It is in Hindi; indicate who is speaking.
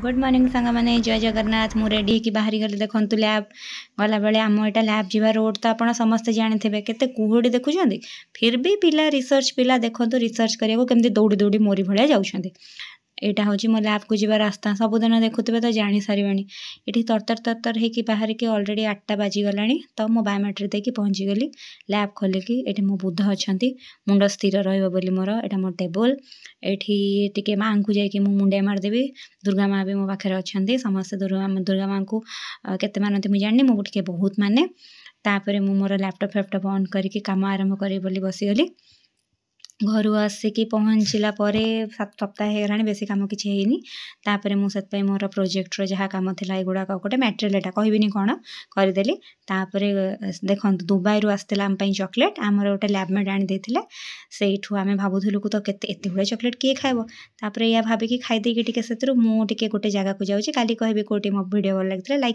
Speaker 1: गुड मॉर्निंग सांग मैंने जय जगन्नाथ मु रेडी कि बाहरी गली देखु लैब गला बेले आम यहाँ लैब जी रोड तो आप समस्ते जानी केते कुहुड़ी देखुं फिर भी पिला रिसर्च पिला देखु रिसर्च करने केमती दौड़ी दौड़ी मोरी भाया जाऊँच यहाँ हूँ मो लैब को जीवा रास्ता सबुदिन देखुवे तो जानी सारे ये तरतर तरतर हो बाहर की अलरेडी 8टा बाजिगला तो मो बायोमेट्रिक देकी पहुँची गली लैब खोलिकी ये मो बुध अच्छा मुंड स्थिर रोल मोर यहाँ मो टेबल ये माँ को जाकि मुंडिया मारदेवी दुर्गा माँ भी मो पाखे अच्छा समस्त दुर्गा माँ को केते मानती मुझे जानी मुझे बहुत माने तापर मु मोर लैपटॉप फैपटॉप ऑन करके काम आरंभ करी बोली बसीगली घर आसिकी पहुँचला 7 सप्ताह होगा बेसी कम किसी है तापर मुझे मोर प्रोजेक्टर जहाँ कम था युड़ाक गोटे मैटेरियल एटा कहबिनी कौन करदेली तापर देखो दुबई रु आसला आम चॉकलेट आमर गोटे लैबमेट आनी देथिले सेठू आम भावुलु तो केते गुड़े चॉकलेट किए खाइब तापर या भाविकी खाईदेकी से मुझे गोटे जगह को जाऊँगी काली कहबी कोटी मो वीडियो भल लगी लाइक